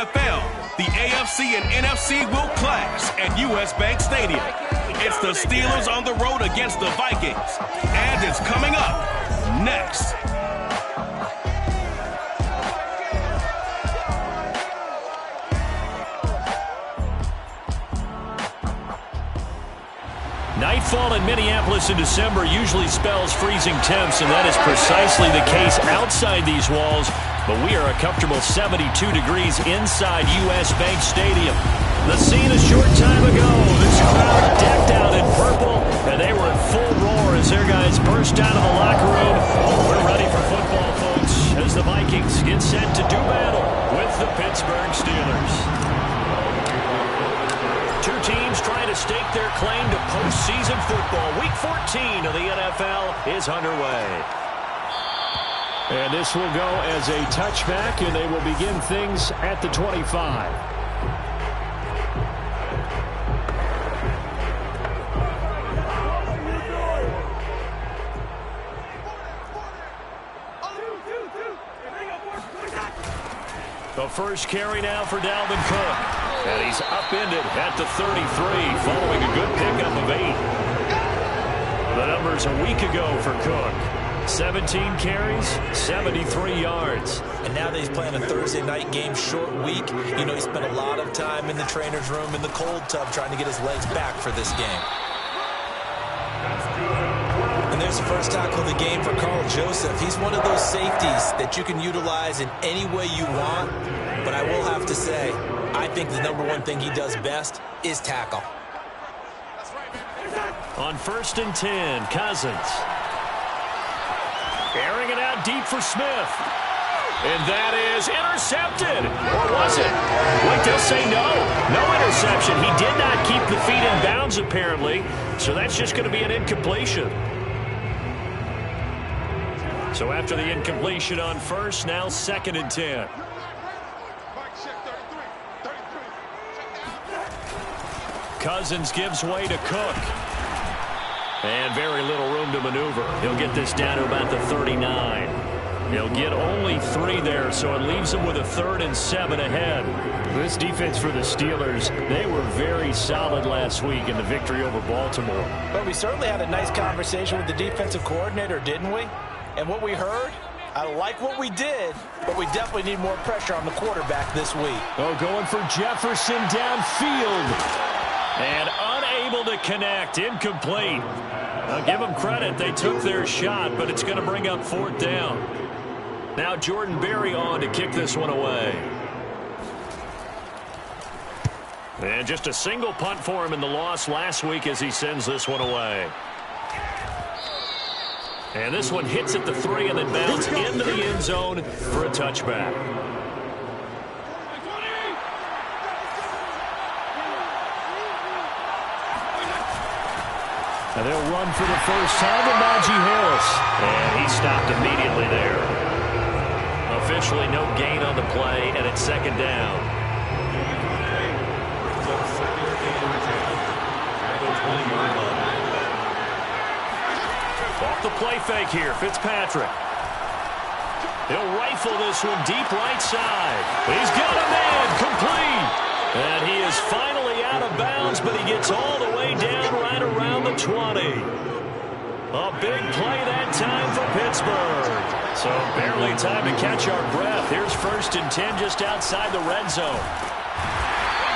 NFL, the AFC and NFC will clash at US Bank Stadium. It's the Steelers on the road against the Vikings, and it's coming up next. Nightfall in Minneapolis in December usually spells freezing temps, and that is precisely the case outside these walls. But we are a comfortable 72 degrees inside US Bank Stadium. The scene a short time ago. This crowd decked out in purple, and they were in full roar as their guys burst out of the locker room. We're ready for football, folks, as the Vikings get set to do battle with the Pittsburgh Steelers. Two teams trying to stake their claim to postseason football. Week 14 of the NFL is underway. And this will go as a touchback, and they will begin things at the 25. The first carry now for Dalvin Cook. And he's upended at the 33 following a good pickup of 8. The numbers a week ago for Cook. 17 carries, 73 yards. And now that he's playing a Thursday night game, short week, you know he spent a lot of time in the trainer's room in the cold tub trying to get his legs back for this game. And there's the first tackle of the game for Carl Joseph. He's one of those safeties that you can utilize in any way you want. But I will have to say, I think the number one thing he does best is tackle. On 1st and 10, Cousins. Airing it out deep for Smith. And that is intercepted. Or was it? Wait, they'll say no. No interception. He did not keep the feet in bounds, apparently. So that's just going to be an incompletion. So after the incompletion on 1st, now 2nd and 10. Cousins gives way to Cook. And very little room to maneuver. He'll get this down to about the 39. He'll get only 3 there, so it leaves him with a 3rd and 7 ahead. This defense for the Steelers, they were very solid last week in the victory over Baltimore. But we certainly had a nice conversation with the defensive coordinator, didn't we? And what we heard, I like what we did, but we definitely need more pressure on the quarterback this week. Oh, going for Jefferson downfield. And unable to connect. Incomplete. I'll give them credit. They took their shot, but it's going to bring up 4th down. Now Jordan Berry on to kick this one away. And just a single punt for him in the loss last week as he sends this one away. And this one hits at the 3 and then bounds into the end zone for a touchback. And they'll run for the first time to Najee Harris. And he stopped immediately there. Officially no gain on the play, and it's 2nd down. Off the play fake here, Fitzpatrick. He'll rifle this one deep right side. He's got a man, complete. And he is finally out of bounds, but he gets all the way down right around the 20. A big play that time for Pittsburgh. So barely time to catch our breath. Here's 1st and 10 just outside the red zone.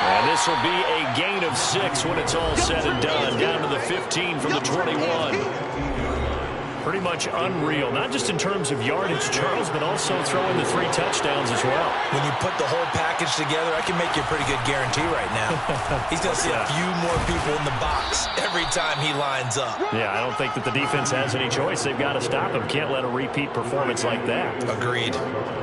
And this will be a gain of 6 when it's all said and done. Down to the 15 from the 21. Pretty much unreal, not just in terms of yardage, Charles, but also throwing the 3 touchdowns as well. When you put the whole package together, I can make you a pretty good guarantee right now. He's going to see a few more people in the box every time he lines up. Yeah, I don't think that the defense has any choice. They've got to stop him. Can't let a repeat performance like that. Agreed.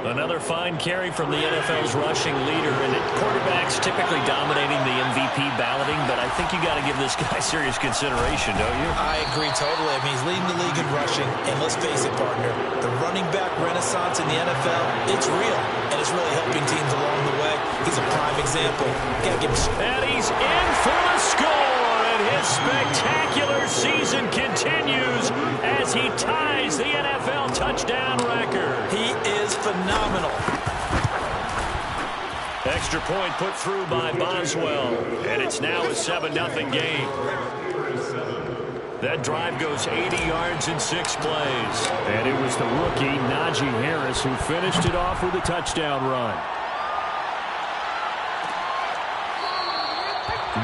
Another fine carry from the NFL's rushing leader, and quarterbacks typically dominating the MVP balloting, but I think you got to give this guy serious consideration, don't you? I agree totally. I mean, he's leading the league in rushing. And let's face it, partner, the running back renaissance in the NFL, it's real. And it's really helping teams along the way. He's a prime example. Gotta give him... And he's in for the score. And his spectacular season continues as he ties the NFL touchdown record. He is phenomenal. Extra point put through by Boswell. And it's now a 7-0 game. That drive goes 80 yards in 6 plays. And it was the rookie, Najee Harris, who finished it off with a touchdown run.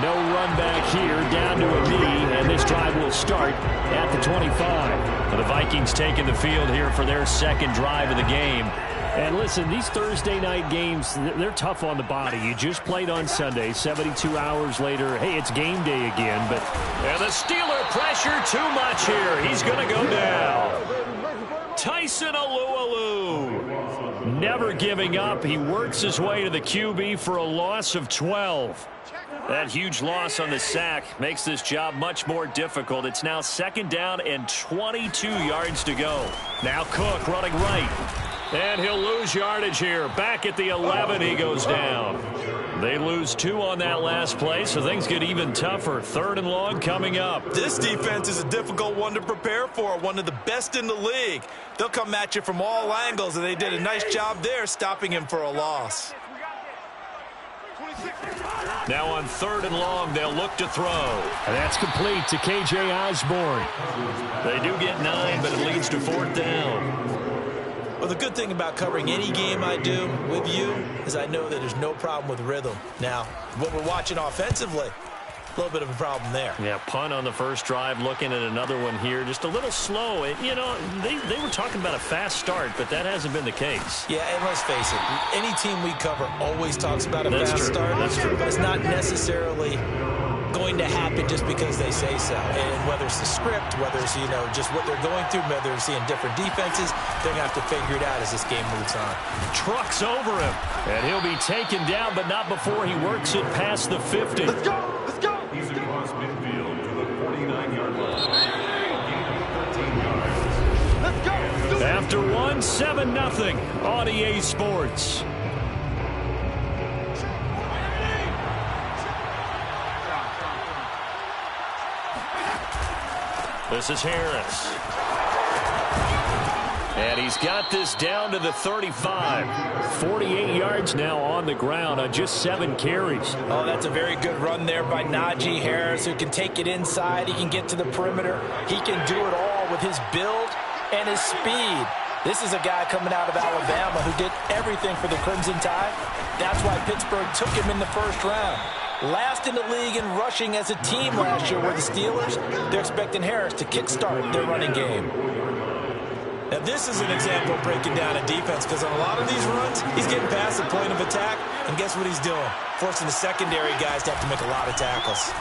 No run back here, down to a knee, and this drive will start at the 25. The Vikings taking the field here for their second drive of the game. And listen, these Thursday night games, they're tough on the body. You just played on Sunday, 72 hours later. Hey, it's game day again. And the Steeler pressure too much here. He's going to go down. Tyson Alualu. Never giving up. He works his way to the QB for a loss of 12. That huge loss on the sack makes this job much more difficult. It's now 2nd down and 22 yards to go. Now Cook running right. And he'll lose yardage here. Back at the 11, he goes down. They lose 2 on that last play, so things get even tougher. 3rd and long coming up. This defense is a difficult one to prepare for, one of the best in the league. They'll come at you from all angles, and they did a nice job there stopping him for a loss. Now on 3rd and long, they'll look to throw. And that's complete to K.J. Osborne. They do get 9, but it leads to 4th down. Well, the good thing about covering any game I do with you is I know that there's no problem with rhythm. Now, what we're watching offensively, a little bit of a problem there. Yeah, punt on the first drive, looking at another one here. Just a little slow. You know, they were talking about a fast start, but that hasn't been the case. Yeah, and let's face it, any team we cover always talks about a fast start. That's true. But it's not necessarily going to happen just because they say so. And whether it's the script, whether it's, you know, just what they're going through, whether they're seeing different defenses, they're going to have to figure it out as this game moves on. Trucks over him. And he'll be taken down, but not before he works it past the 50. Let's go! Let's go! He's across midfield to the 49-yard line. Let's go! After 1, 7-0 on EA Sports. This is Harris. And he's got this down to the 35. 48 yards now on the ground on just 7 carries. Oh, that's a very good run there by Najee Harris, who can take it inside. He can get to the perimeter. He can do it all with his build and his speed. This is a guy coming out of Alabama who did everything for the Crimson Tide. That's why Pittsburgh took him in the 1st round. Last in the league in rushing as a team last year were the Steelers. They're expecting Harris to kickstart their running game. Now, this is an example of breaking down a defense, because on a lot of these runs, he's getting past the point of attack, and guess what he's doing? Forcing the secondary guys to have to make a lot of tackles.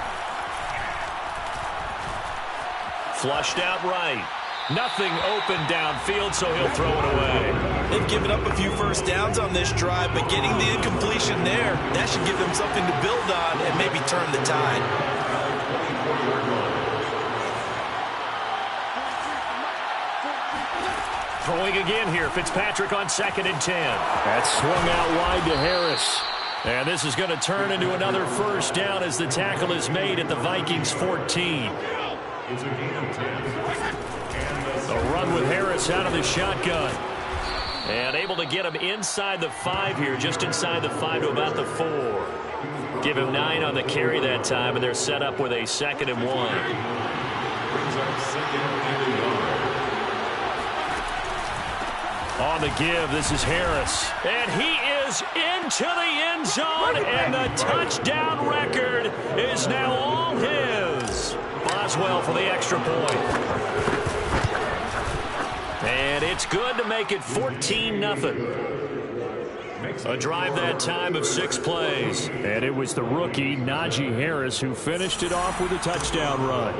Flushed out right. Nothing open downfield, so he'll throw it away. They've given up a few first downs on this drive, but getting the incompletion there, that should give them something to build on and maybe turn the tide. Throwing again here, Fitzpatrick on 2nd and 10. That's swung out wide to Harris. And this is going to turn into another 1st down as the tackle is made at the Vikings 14. It's a gain of 10. A run with Harris out of the shotgun. And able to get him inside the 5 here, just inside the 5 to about the 4. Give him 9 on the carry that time, and they're set up with a 2nd and 1. Brings up 2nd and 1. On the give, this is Harris. And he is into the end zone, and the touchdown record is now all his. Boswell for the extra point. And it's good to make it 14-0. A drive that time of 6 plays. And it was the rookie, Najee Harris, who finished it off with a touchdown run.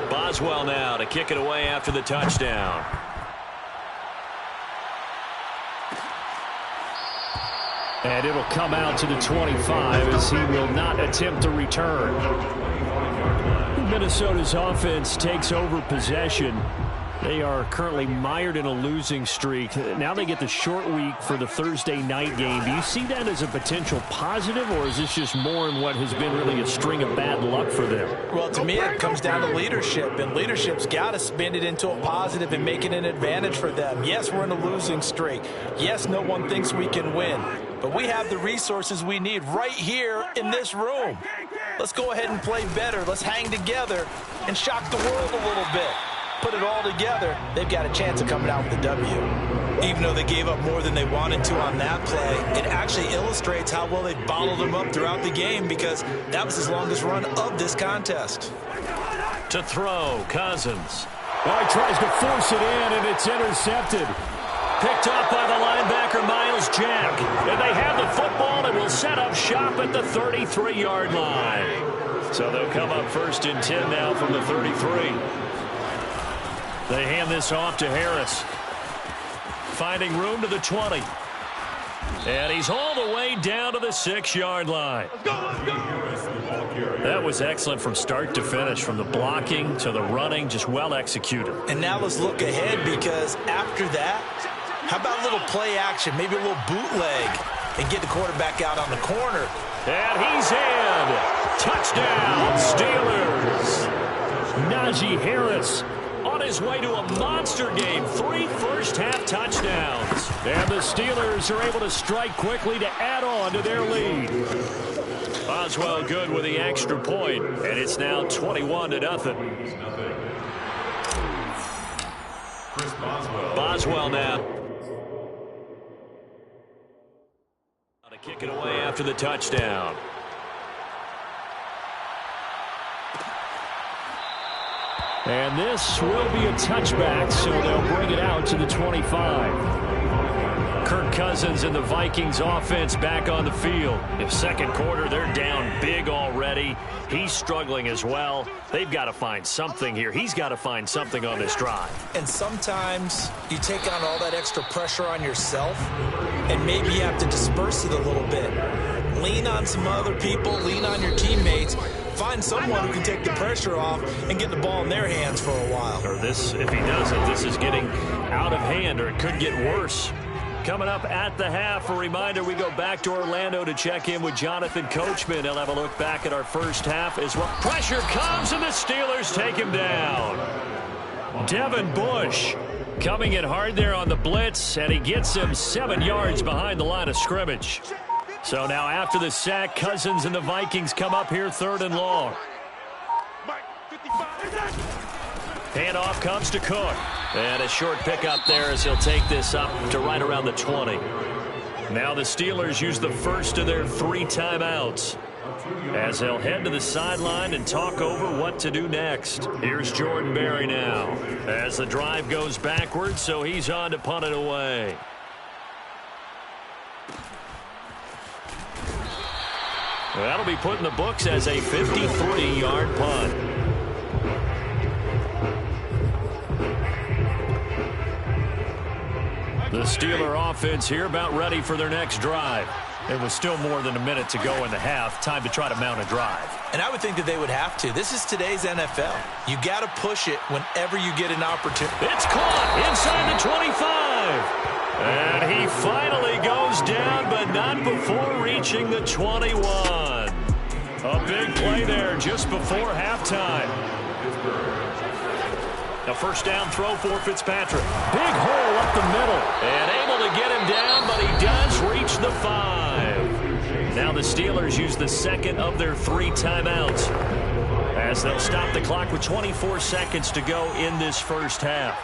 Boswell now to kick it away after the touchdown. And it'll come out to the 25 as he will not attempt to return. Minnesota's offense takes over possession. They are currently mired in a losing streak. Now they get the short week for the Thursday night game. Do you see that as a potential positive, or is this just more in what has been really a string of bad luck for them? Well, to me, it comes down to leadership, and leadership's got to spin it into a positive and make it an advantage for them. Yes, we're in a losing streak. Yes, no one thinks we can win. but we have the resources we need right here in this room. Let's go ahead and play better. Let's hang together and shock the world a little bit. Put it all together, they've got a chance of coming out with a W. Even though they gave up more than they wanted to on that play, it actually illustrates how well they bottled them up throughout the game, because that was his longest run of this contest. To throw, Cousins. Well, he tries to force it in, and it's intercepted. Picked up by the linebacker, Miles Jack. And they have the football and will set up shop at the 33-yard line. So they'll come up 1st and 10 now from the 33. They hand this off to Harris. Finding room to the 20. And he's all the way down to the 6-yard line. Let's go. That was excellent from start to finish, from the blocking to the running, just well executed. And now let's look ahead, because after that, how about a little play action, maybe a little bootleg, and get the quarterback out on the corner. And he's in. Touchdown, Steelers. Najee Harris on his way to a monster game. 3 first-half touchdowns. And the Steelers are able to strike quickly to add on to their lead. Boswell good with the extra point, and it's now 21-0. Chris Boswell. Boswell now. To kick it away after the touchdown. And this will be a touchback, so they'll bring it out to the 25. Kirk Cousins and the Vikings offense back on the field. In second quarter, they're down big already. He's struggling as well. They've got to find something here. He's got to find something on this drive. And sometimes you take on all that extra pressure on yourself, and maybe you have to disperse it a little bit. Lean on some other people, lean on your teammates. Find someone who can take the pressure off and get the ball in their hands for a while. Or this, if he doesn't, this is getting out of hand, or it could get worse. Coming up at the half, a reminder, we go back to Orlando to check in with Jonathan Coachman. He'll have a look back at our first half as well. Pressure comes, and the Steelers take him down. Devin Bush coming in hard there on the blitz, and he gets him 7 yards behind the line of scrimmage. So now after the sack, Cousins and the Vikings come up here 3rd and long. Handoff comes to Cook. And a short pickup there as he'll take this up to right around the 20. Now the Steelers use the first of their 3 timeouts as they'll head to the sideline and talk over what to do next. Here's Jordan Berry now as the drive goes backwards, so he's on to punt it away. That'll be put in the books as a 53-yard punt. The Steeler offense here about ready for their next drive. It was still more than a minute to go in the half. Time to try to mount a drive. And I would think that they would have to. This is today's NFL. You got to push it whenever you get an opportunity. It's caught inside the 25. And he finally goes down, but not before reaching the 21. A big play there just before halftime. A first down throw for Fitzpatrick. Big hole up the middle. And able to get him down, but he does reach the 5. Now the Steelers use the second of their 3 timeouts as they'll stop the clock with 24 seconds to go in this first half.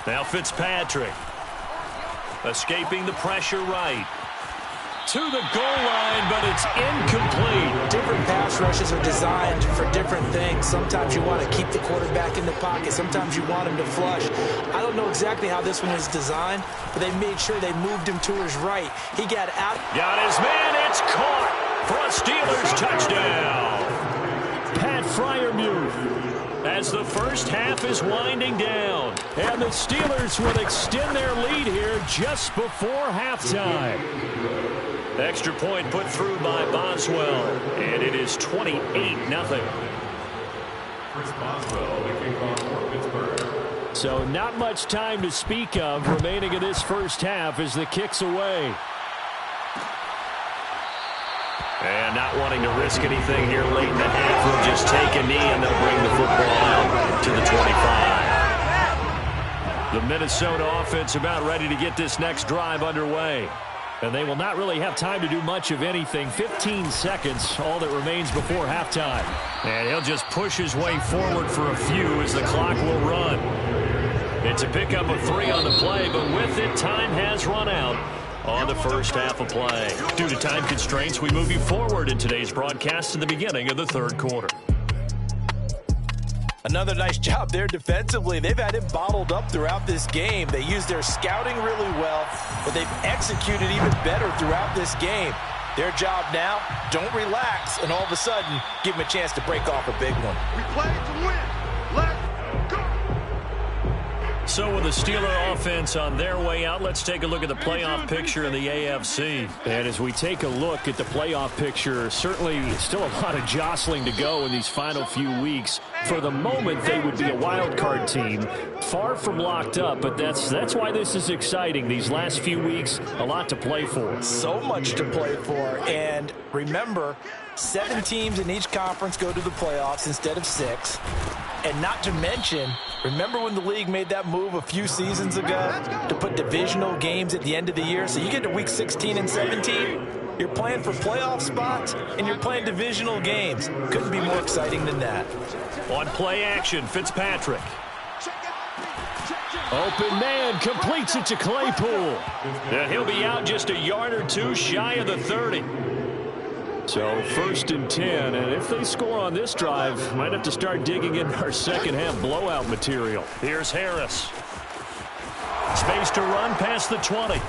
Now Fitzpatrick escaping the pressure right. To the goal line, but it's incomplete. Different pass rushes are designed for different things. Sometimes you want to keep the quarterback in the pocket. Sometimes you want him to flush. I don't know exactly how this one was designed, but they made sure they moved him to his right. He got out. Got his man. It's caught for a Steelers touchdown. Pat Freiermuth. As the first half is winding down. And the Steelers will extend their lead here just before halftime. Extra point put through by Boswell, and it is 28-0. Chris Boswell, the kickoff for Pittsburgh. So not much time to speak of remaining in this first half as the kick's away. And not wanting to risk anything here late in the half, we'll just take a knee, and they'll bring the football out to the 25. The Minnesota offense about ready to get this next drive underway. And they will not really have time to do much of anything. 15 seconds, all that remains before halftime. And he'll just push his way forward for a few as the clock will run. It's a pickup of 3 on the play, but with it, time has run out on the first half of play. Due to time constraints, we move you forward in today's broadcast to the beginning of the third quarter. Another nice job there defensively. They've had him bottled up throughout this game. They used their scouting really well, but they've executed even better throughout this game. Their job now, don't relax, and all of a sudden, give him a chance to break off a big one. We play to win. Let's go. So with the Steeler offense on their way out, let's take a look at the playoff picture in the AFC. And as we take a look at the playoff picture, certainly still a lot of jostling to go in these final few weeks. For the moment, they would be a wild card team, far from locked up, but that's why this is exciting. These last few weeks, a lot to play for. So much to play for, and remember, 7 teams in each conference go to the playoffs instead of 6. And not to mention, remember when the league made that move a few seasons ago to put divisional games at the end of the year? So you get to week 16 and 17, you're playing for playoff spots, and you're playing divisional games. Couldn't be more exciting than that. On play action, Fitzpatrick. Open man, completes it to Claypool. And he'll be out just a yard or 2 shy of the 30. So 1st and 10, and if they score on this drive, might have to start digging in our second half blowout material. Here's Harris. Space to run past the 20.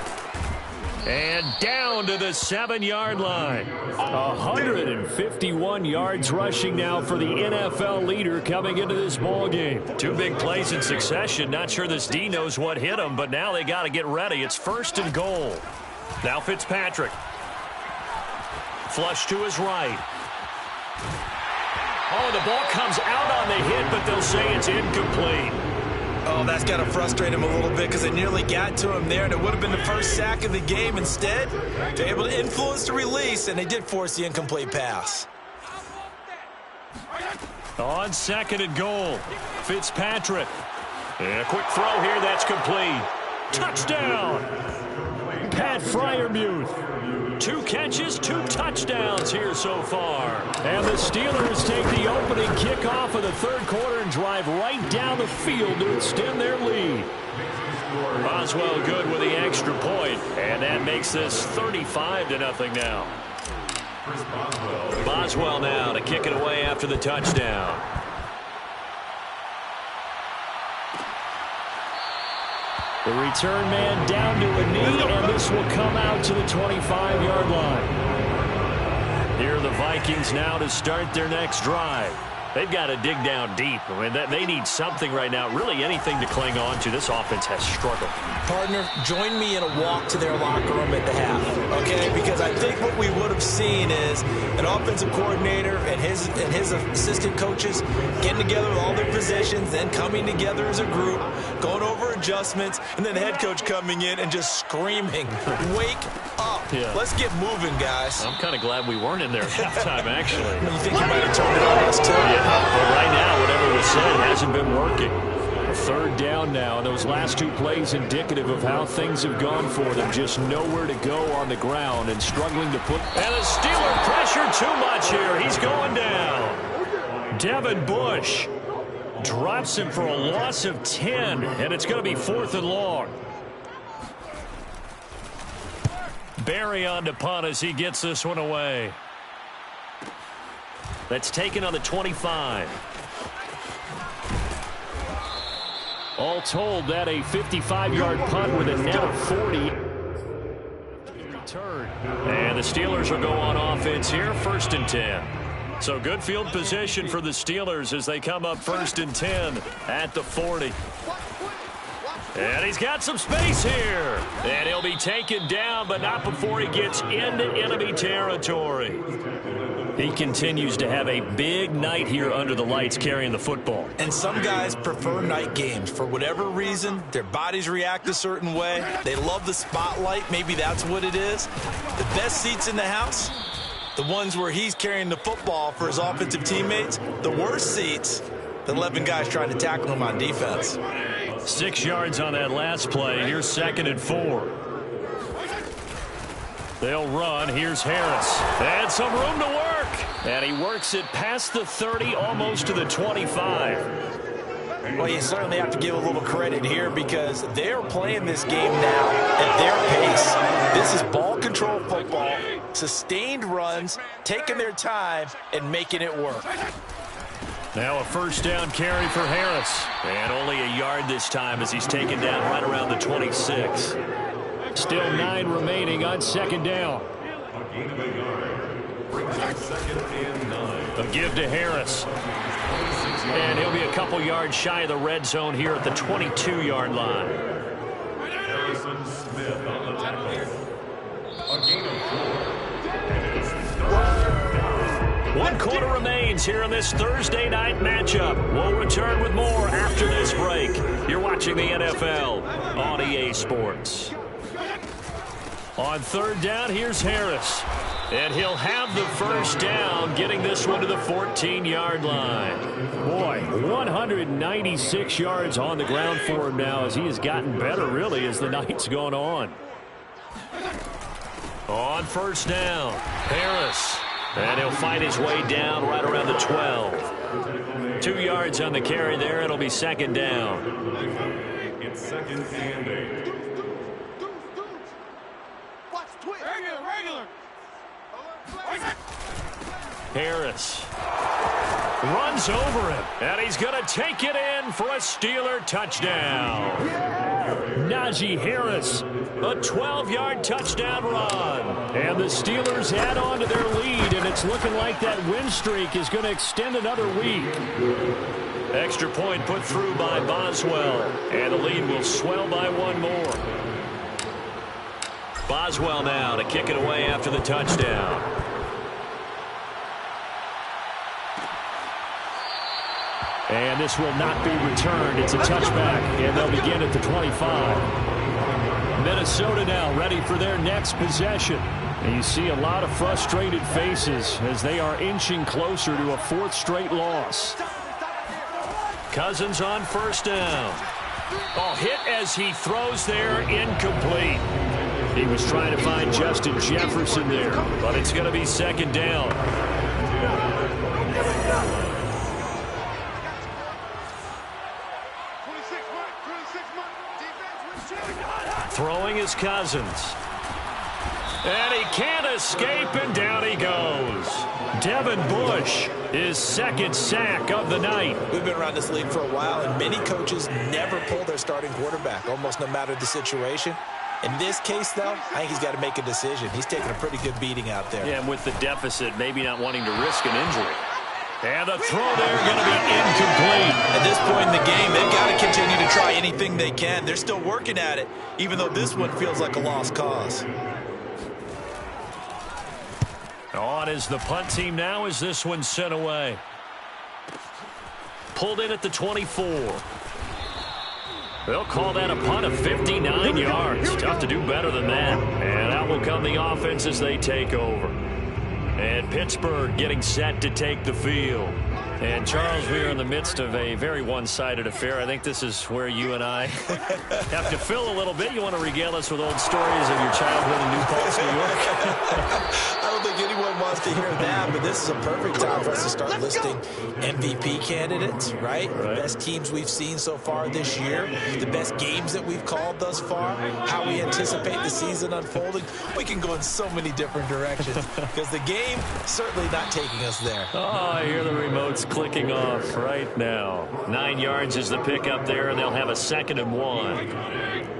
And down to the 7-yard line. 151 yards rushing now for the NFL leader coming into this ball game. 2 big plays in succession. Not sure this D knows what hit him, but now they got to get ready. It's 1st and goal. Now Fitzpatrick. Flush to his right. Oh, the ball comes out on the hit, but they'll say it's incomplete. Oh, that's got to frustrate him a little bit because it nearly got to him there, and it would have been the first sack of the game. Instead, they're able to influence the release, and they did force the incomplete pass. On 2nd and goal, Fitzpatrick. And a quick throw here, that's complete. Touchdown! Pat Freiermuth. 2 catches, 2 touchdowns here so far. And the Steelers take the opening kickoff of the third quarter and drive right down the field to extend their lead. Boswell good with the extra point, and that makes this 35-0 now. Boswell now to kick it away after the touchdown. The return man down to a knee, and this will come out to the 25-yard line. Here are the Vikings now to start their next drive. They've got to dig down deep. I mean, they need something right now, really anything to cling on to. This offense has struggled. Partner, join me in a walk to their locker room at the half, okay? Because I think what we would have seen is an offensive coordinator and his assistant coaches getting together with all their positions, then coming together as a group, going over adjustments, and then the head coach coming in and just screaming, wake up. Yeah. Let's get moving, guys. I'm kind of glad we weren't in there at halftime, actually. You think you might have turned it on us, too? Yeah, but right now, whatever was said hasn't been working. A 3rd down now. Those last 2 plays indicative of how things have gone for them. Just nowhere to go on the ground and struggling to put. And the Steeler pressure too much here. He's going down. Devin Bush drops him for a loss of 10, and it's going to be 4th and long. Barry on to punt as he gets this one away. That's taken on the 25. All told, that a 55-yard punt with a net of 40. Return. And the Steelers will go on offense here, 1st and 10. So good field position for the Steelers as they come up 1st and 10 at the 40. And he's got some space here. And he'll be taken down, but not before he gets into enemy territory. He continues to have a big night here under the lights carrying the football. And some guys prefer night games. For whatever reason, their bodies react a certain way. They love the spotlight. Maybe that's what it is. The best seats in the house, the ones where he's carrying the football for his offensive teammates. The worst seats, the 11 guys trying to tackle him on defense. 6 yards on that last play. Here's 2nd and 4. They'll run. Here's Harris. And some room to work. And he works it past the 30, almost to the 25. Well, you certainly have to give a little credit here because they're playing this game now at their pace. This is ball control football, sustained runs, taking their time, and making it work. Now a 1st down carry for Harris. And only a yard this time as he's taken down right around the 26. Still 9 remaining on 2nd down. A gain of a yard. Brings up 2nd and 9. A give to Harris. And he'll be a couple yards shy of the red zone here at the 22-yard line. Harrison Smith on the tackle. A gain of 4. 1 quarter remains here in this Thursday night matchup. We'll return with more after this break. You're watching the NFL on EA Sports. On 3rd down, here's Harris. And he'll have the 1st down, getting this one to the 14-yard line. Boy, 196 yards on the ground for him now as he has gotten better, really, as the night's gone on. On 1st down, Harris. And he'll fight his way down right around the 12. 2 yards on the carry there. It'll be 2nd down. It's 2nd and 8. Harris runs over him, and he's going to take it in for a Steeler touchdown. Najee Harris, a 12-yard touchdown run. And the Steelers add on to their lead, and it's looking like that win streak is going to extend another week. Extra point put through by Boswell, and the lead will swell by 1 more. Boswell now to kick it away after the touchdown. And this will not be returned. It's a touchback, and they'll begin at the 25. Minnesota now ready for their next possession. And you see a lot of frustrated faces as they are inching closer to a 4th straight loss. Cousins on 1st down. Oh, hit as he throws there, incomplete. He was trying to find Justin Jefferson there, but it's going to be 2nd down. Throwing is Cousins. And he can't escape, and down he goes. Devin Bush, his 2nd sack of the night. We've been around this league for a while, and many coaches never pull their starting quarterback, almost no matter the situation. In this case, though, I think he's got to make a decision. He's taking a pretty good beating out there. Yeah, and with the deficit, maybe not wanting to risk an injury. And the throw there going to be incomplete. At this point in the game, they've got to continue to try anything they can. They're still working at it, even though this one feels like a lost cause. On is the punt team now as this one's sent away. Pulled in at the 24. They'll call that a punt of 59 yards. Tough to do better than that. And out will come the offense as they take over. And Pittsburgh getting set to take the field. And, Charles, we are in the midst of a very one-sided affair. I think this is where you and I have to fill a little bit. You want to regale us with old stories of your childhood in New Paltz, New York? I don't think anyone wants to hear that, but this is a perfect time for us to start listing MVP candidates, right? The best teams we've seen so far this year, the best games that we've called thus far, how we anticipate the season unfolding. We can go in so many different directions because the game certainly not taking us there. Oh, I hear the remotes clicking off right now. 9 yards is the pickup there, and they'll have a 2nd and 1.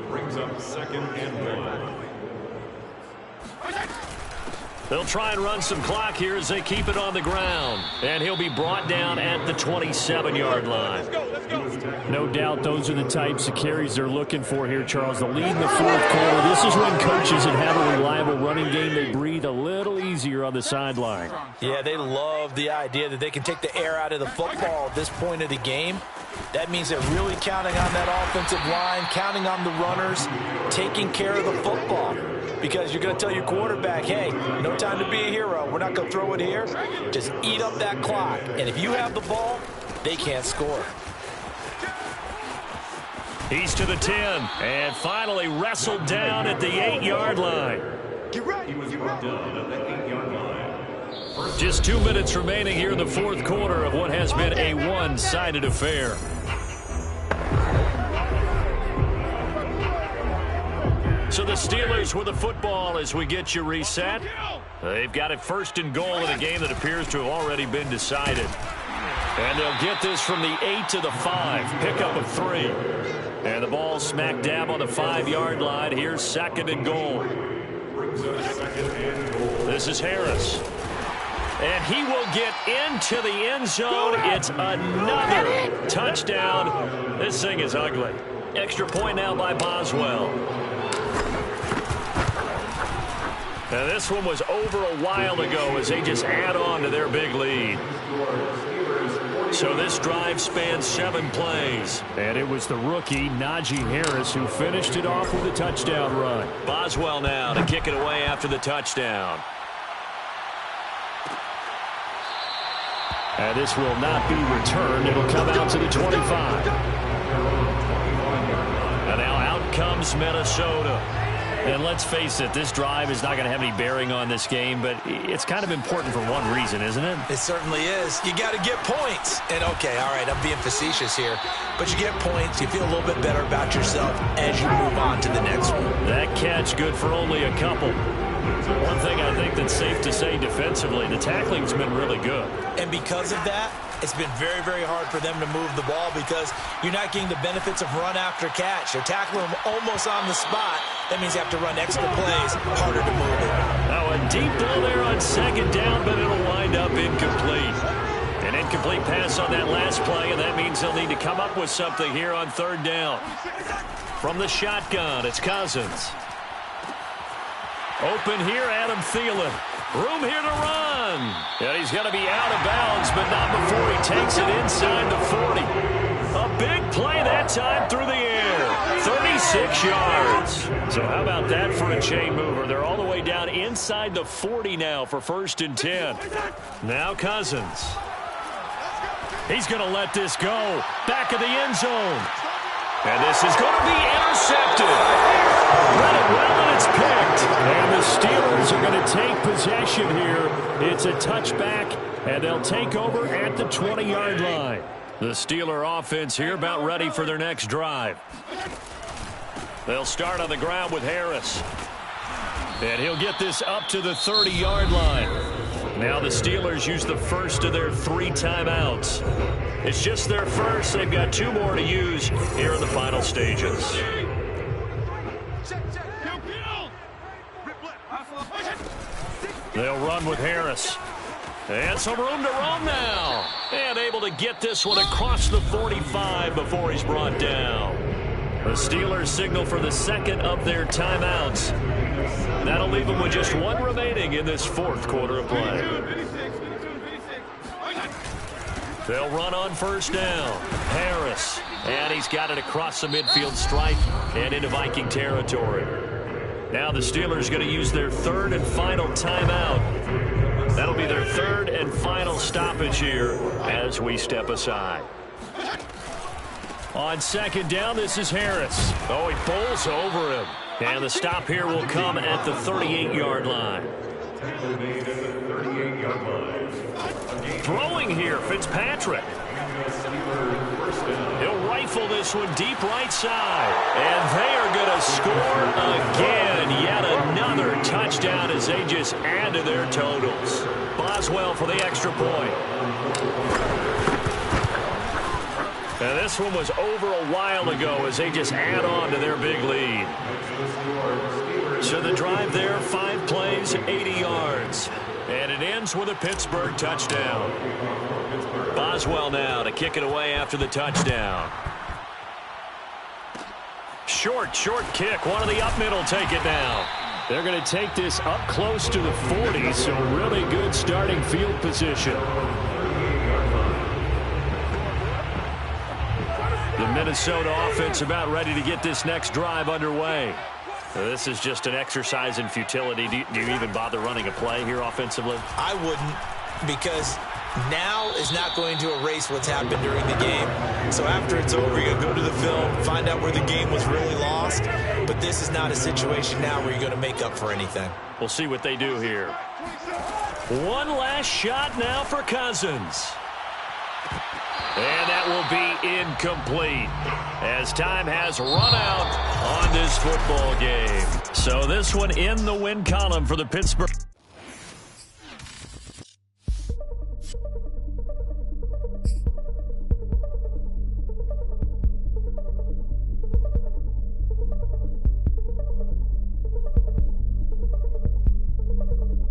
Brings up 2nd and 1. They'll try and run some clock here as they keep it on the ground. And he'll be brought down at the 27-yard line. No doubt those are the types of carries they're looking for here, Charles. The lead in the 4th quarter. This is when coaches that have a reliable running game, they breathe a little easier on the sideline. Yeah, they love the idea that they can take the air out of the football at this point of the game. That means they're really counting on that offensive line, counting on the runners, taking care of the football. Because you're going to tell your quarterback, hey, no time to be a hero. We're not going to throw it here. Just eat up that clock. And if you have the ball, they can't score. He's to the 10, and finally wrestled down at the 8-yard line. Get ready. He was brought down at the 8-yard line. Just 2 minutes remaining here in the fourth quarter of what has been a one-sided affair. So the Steelers with the football as we get you reset. They've got it first and goal in a game that appears to have already been decided. And they'll get this from the 8 to the 5. Pickup of 3. And the ball smack dab on the 5-yard line. Here's second and goal. This is Harris. And he will get into the end zone. It's another touchdown. This thing is ugly. Extra point now by Boswell. Now this one was over a while ago as they just add on to their big lead. So this drive spans 7 plays. And it was the rookie, Najee Harris, who finished it off with a touchdown run. Boswell now to kick it away after the touchdown. And this will not be returned. It'll come out to the 25. And now out comes Minnesota. And let's face it, this drive is not going to have any bearing on this game, but it's kind of important for one reason, isn't it? It certainly is. You got to get points. And, okay, all right, I'm being facetious here. But you get points, you feel a little bit better about yourself as you move on to the next one. That catch good for only a couple. One thing I think that's safe to say defensively, the tackling's been really good. And because of that, it's been very, very hard for them to move the ball because you're not getting the benefits of run after catch. You're tackling them almost on the spot. That means you have to run extra plays, harder to move it. Now a deep ball there on second down, but it'll wind up incomplete. An incomplete pass on that last play, and that means they'll need to come up with something here on third down. From the shotgun, it's Cousins. Open here, Adam Thielen. Room here to run. And he's going to be out of bounds, but not before he takes it inside the 40. A big play that time through the air. 36 yards. So how about that for a chain mover? They're all the way down inside the 40 now for first and 10. Now Cousins. He's going to let this go. Back of the end zone. And this is going to be intercepted. Read it well, and it's picked. And the Steelers are going to take possession here. It's a touchback, and they'll take over at the 20-yard line. The Steeler offense here about ready for their next drive. They'll start on the ground with Harris. And he'll get this up to the 30-yard line. Now the Steelers use the first of their 3 timeouts. It's just their first. They've got 2 more to use here in the final stages. They'll run with Harris. And some room to roam now. And able to get this one across the 45 before he's brought down. The Steelers signal for the second of their timeouts. That'll leave them with just 1 remaining in this fourth quarter of play. They'll run on first down. Harris. And he's got it across the midfield stripe and into Viking territory. Now the Steelers going to use their 3rd and final timeout. That'll be their 3rd and final stoppage here as we step aside. On second down, this is Harris. Oh, he bowls over him. And the stop here will come at the 38-yard line. Throwing here, Fitzpatrick. He'll rifle this one deep right side. And they are going to score again. Yet another touchdown as they just add to their totals. Boswell for the extra point. And this one was over a while ago as they just add on to their big lead. So the drive there, 5 plays, 80 yards. And it ends with a Pittsburgh touchdown. Boswell now to kick it away after the touchdown. Short kick. One of the up middle take it now. They're going to take this up close to the 40, so really good starting field position. The Minnesota offense about ready to get this next drive underway. This is just an exercise in futility. Do you even bother running a play here offensively? I wouldn't, because now is not going to erase what's happened during the game. So after it's over, you're going to go to the film, find out where the game was really lost. But this is not a situation now where you're going to make up for anything. We'll see what they do here. One last shot now for Cousins. And that will be incomplete as time has run out on this football game. So this one in the win column for the Pittsburgh.